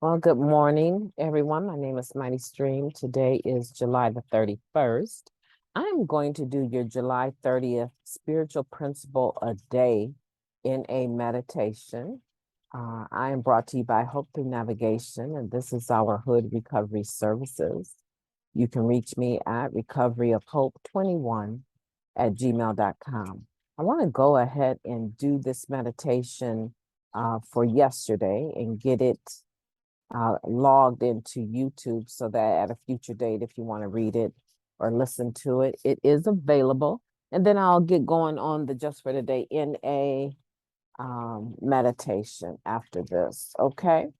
Well, good morning, everyone. My name is Mighty Stream. Today is July the 31st. I'm going to do your July 30th spiritual principle a day in a meditation. I am brought to you by Hope Through Navigation, and this is our Hood Recovery Services. You can reach me at recoveryofhope21@gmail.com. I want to go ahead and do this meditation for yesterday and get it logged into YouTube so that at a future date, if you want to read it or listen to it, it is available. And then I'll get going on the Just for Today in a meditation after this. Okay.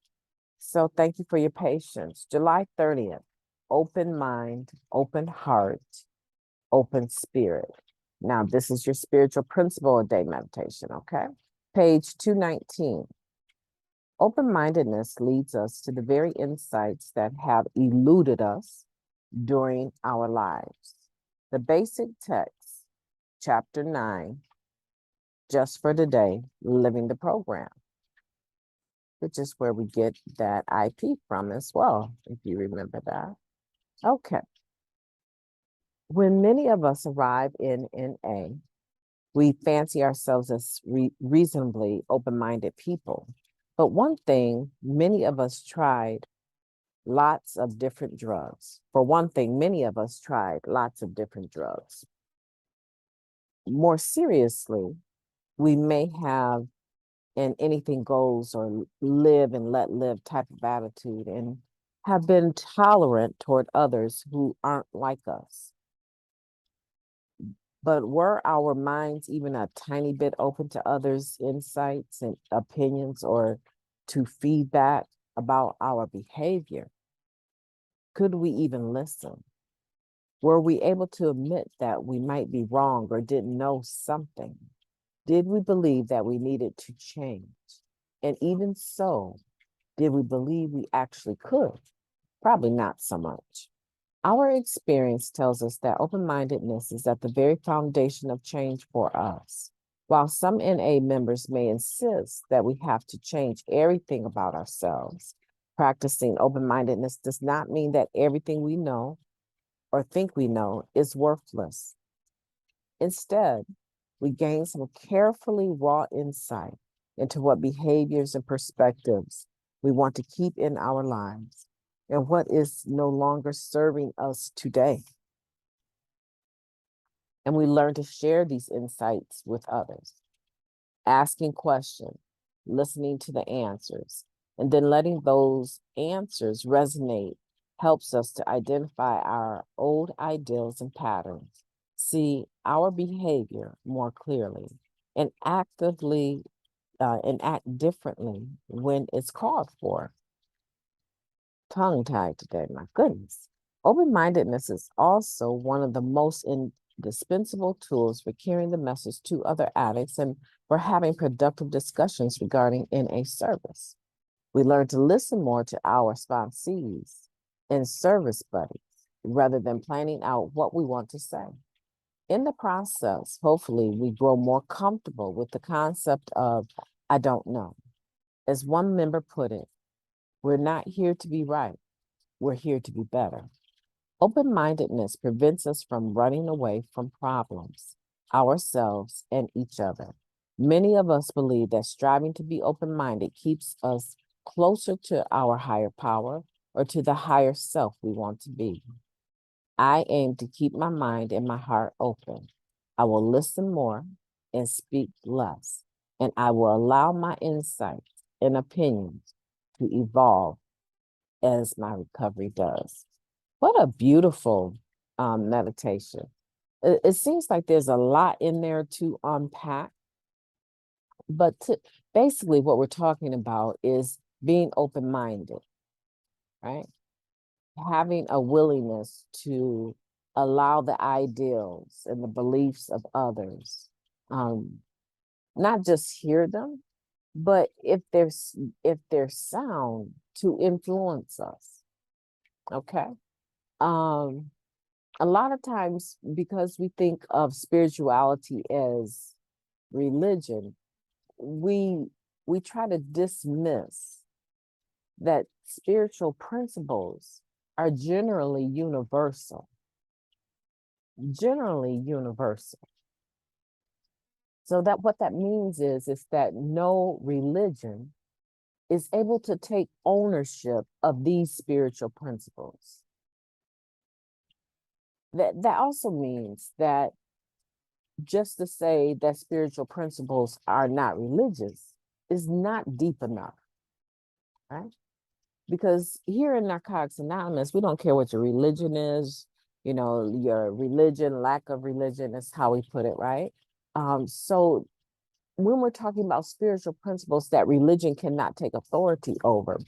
So thank you for your patience. July 30th, open mind, open heart, open spirit. Now, this is your spiritual principle a day meditation. Okay. Page 219. Open-mindedness leads us to the very insights that have eluded us during our lives. The basic text, chapter 9, Just for Today, Living the Program, which is where we get that IP from as well, if you remember that. Okay. When many of us arrive in NA, we fancy ourselves as reasonably open-minded people. But one thing, many of us tried lots of different drugs. For one thing, many of us tried lots of different drugs. More seriously, we may have an anything goes or live and let live type of attitude and have been tolerant toward others who aren't like us. But were our minds even a tiny bit open to others' insights and opinions or to feedback about our behavior? Could we even listen? Were we able to admit that we might be wrong or didn't know something? Did we believe that we needed to change? And even so, did we believe we actually could? Probably not so much. Our experience tells us that open-mindedness is at the very foundation of change for us. While some NA members may insist that we have to change everything about ourselves, practicing open-mindedness does not mean that everything we know or think we know is worthless. Instead, we gain some carefully raw insight into what behaviors and perspectives we want to keep in our lives and what is no longer serving us today. And we learn to share these insights with others, asking questions, listening to the answers, and then letting those answers resonate helps us to identify our old ideals and patterns, see our behavior more clearly, and actively and act differently when it's called for. Tongue-tied today, my goodness. Open-mindedness is also one of the most indispensable tools for carrying the message to other addicts and for having productive discussions regarding NA service. We learn to listen more to our sponsees and service buddies rather than planning out what we want to say. In the process, hopefully, we grow more comfortable with the concept of, I don't know. As one member put it, we're not here to be right. We're here to be better. Open-mindedness prevents us from running away from problems, ourselves, and each other. Many of us believe that striving to be open-minded keeps us closer to our higher power or to the higher self we want to be. I aim to keep my mind and my heart open. I will listen more and speak less, and I will allow my insights and opinions to evolve as my recovery does. What a beautiful meditation. It seems like there's a lot in there to unpack, but basically what we're talking about is being open-minded, right? Having a willingness to allow the ideals and the beliefs of others, not just hear them, but if they're sound, to influence us. Okay. A lot of times, because we think of spirituality as religion, we try to dismiss that spiritual principles are generally universal. Generally universal. So that what that means is that no religion is able to take ownership of these spiritual principles. That also means that just to say that spiritual principles are not religious is not deep enough, right? Because here in Narcotics Anonymous, we don't care what your religion is, your religion, lack of religion is how we put it, right? So when we're talking about spiritual principles that religion cannot take authority over,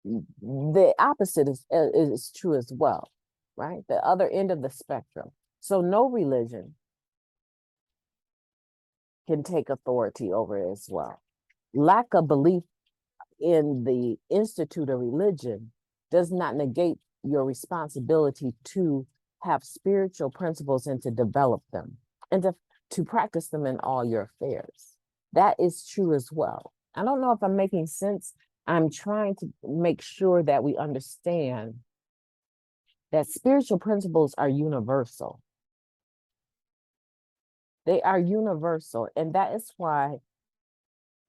the opposite is true as well, right? The other end of the spectrum. So no religion can take authority over it as well. Lack of belief in the institute of religion does not negate your responsibility to have spiritual principles and to develop them and to practice them in all your affairs. That is true as well. I don't know if I'm making sense. I'm trying to make sure that we understand that spiritual principles are universal. They are universal, and that is why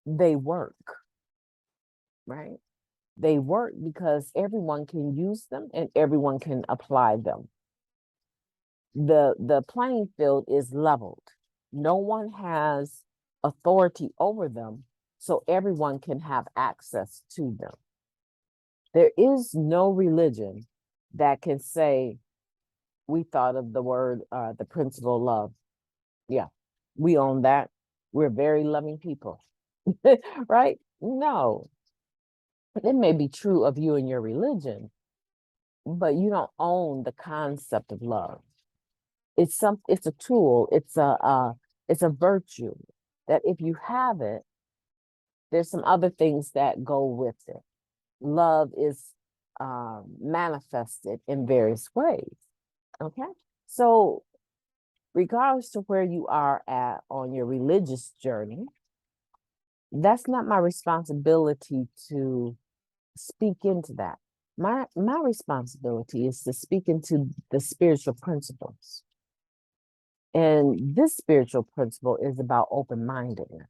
they work, right? They work because everyone can use them and everyone can apply them. The playing field is leveled. No one has authority over them, so everyone can have access to them. There is no religion that can say, we thought of the word, the principle of love. Yeah, we own that. We're very loving people, right? No, it may be true of you and your religion, but you don't own the concept of love. It's a tool. It's a virtue that if you have it, there's some other things that go with it. Love is manifested in various ways. Okay, so regardless to where you are at on your religious journey, that's not my responsibility to speak into that. My responsibility is to speak into the spiritual principles. And this spiritual principle is about open-mindedness.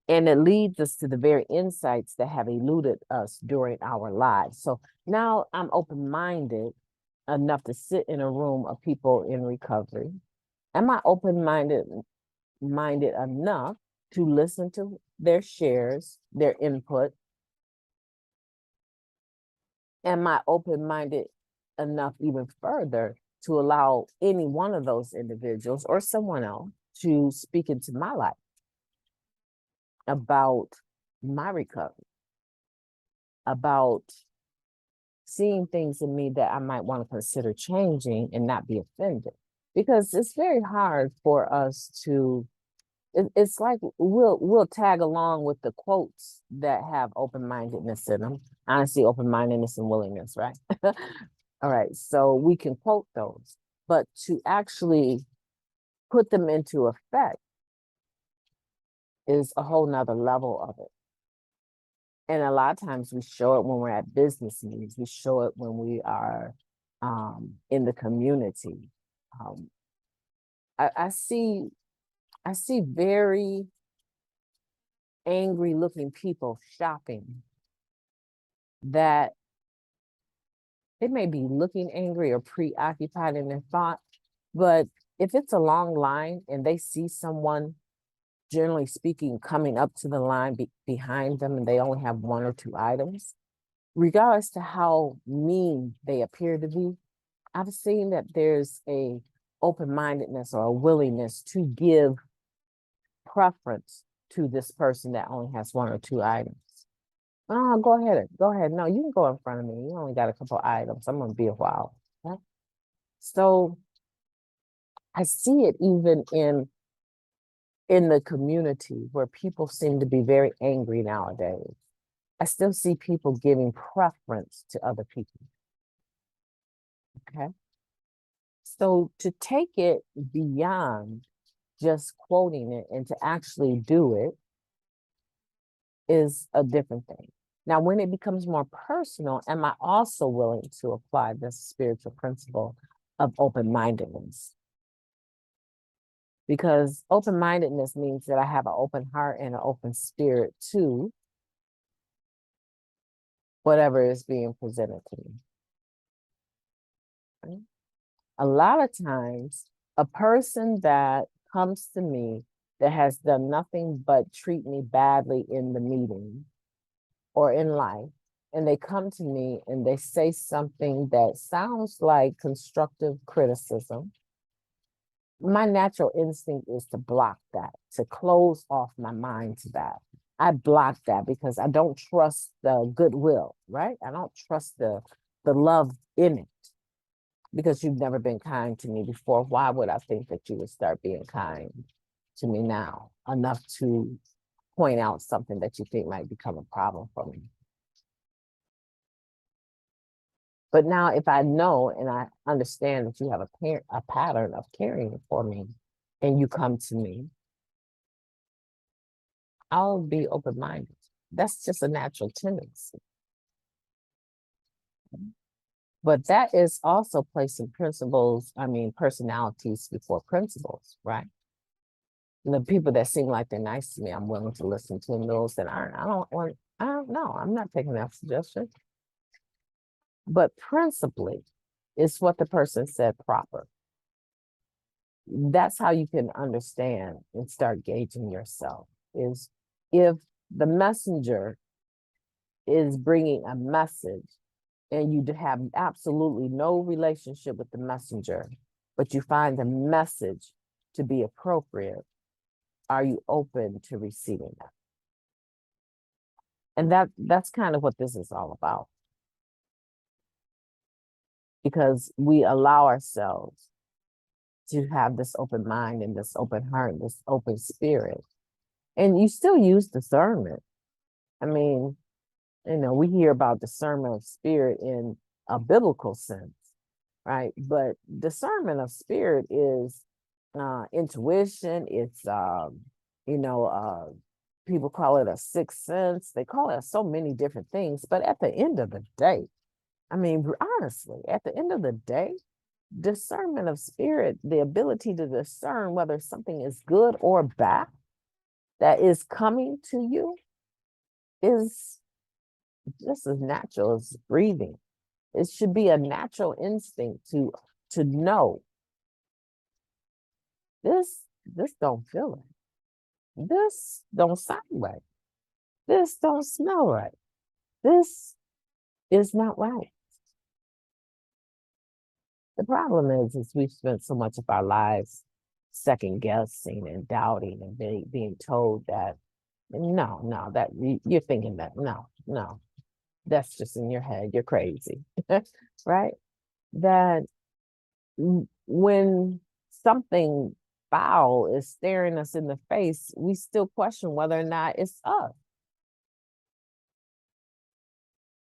And it leads us to the very insights that have eluded us during our lives. So now I'm open-minded enough to sit in a room of people in recovery. Am I open-minded enough to listen to their shares, their input? Am I open-minded enough even further to allow any one of those individuals or someone else to speak into my life about my recovery, about seeing things in me that I might want to consider changing and not be offended? Because it's very hard for us to, it's like we'll tag along with the quotes that have open-mindedness in them. Honesty, open-mindedness, and willingness, right? All right, so we can quote those, but to actually put them into effect is a whole nother level of it. And a lot of times we show it when we're at business meetings. We show it when we are in the community. I see very angry looking people shopping that they may be looking angry or preoccupied in their thought, but if it's a long line and they see someone, generally speaking, coming up to the line behind them and they only have one or two items, regardless to how mean they appear to be, I've seen that there's a open-mindedness or a willingness to give preference to this person that only has one or two items. Oh, go ahead. No, you can go in front of me. You only got a couple items. I'm gonna be a while. Okay? So I see it even in the community where people seem to be very angry nowadays. I still see people giving preference to other people. Okay. So to take it beyond just quoting it and to actually do it is a different thing. Now, when it becomes more personal, am I also willing to apply this spiritual principle of open-mindedness? Because open-mindedness means that I have an open heart and an open spirit to whatever is being presented to me. Right? A lot of times, a person that comes to me that has done nothing but treat me badly in the meeting or in life, and they come to me and they say something that sounds like constructive criticism, my natural instinct is to block that, to close off my mind to that. I block that because I don't trust the goodwill, right? I don't trust the love in it because you've never been kind to me before. Why would I think that you would start being kind to me now enough to point out something that you think might become a problem for me? But now if I know and I understand that you have a pattern of caring for me and you come to me, I'll be open-minded. That's just a natural tendency. But that is also placing personalities before principles, right? And the people that seem like they're nice to me, I'm willing to listen to, and those that aren't, I don't know, I'm not taking that suggestion. But principally, it's what the person said proper. That's how you can understand and start gauging yourself, is if the messenger is bringing a message and you have absolutely no relationship with the messenger, but you find the message to be appropriate, are you open to receiving that? And that's kind of what this is all about. Because we allow ourselves to have this open mind and this open heart, this open spirit. And you still use discernment. I mean, we hear about discernment of spirit in a biblical sense, right? But discernment of spirit is intuition. It's, people call it a sixth sense. They call it so many different things. But at the end of the day, I mean, honestly, at the end of the day, discernment of spirit, the ability to discern whether something is good or bad that is coming to you, is just as natural as breathing. It should be a natural instinct to know this don't feel right. This don't sound right. This don't smell right. This is not right. The problem is we've spent so much of our lives second guessing and doubting and being told that no, that you're thinking that no, that's just in your head. You're crazy, right? That when something foul is staring us in the face, we still question whether or not it's us.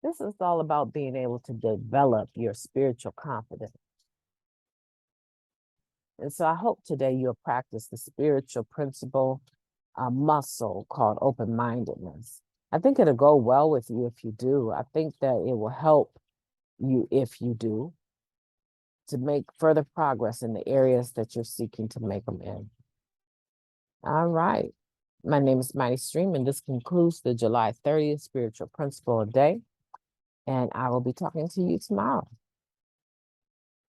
This is all about being able to develop your spiritual confidence. And so I hope today you'll practice the spiritual principle muscle called open-mindedness. I think it'll go well with you if you do. I think that it will help you if you do to make further progress in the areas that you're seeking to make them in. All right. My name is Mighty Stream, and this concludes the July 30th Spiritual Principle Day. And I will be talking to you tomorrow.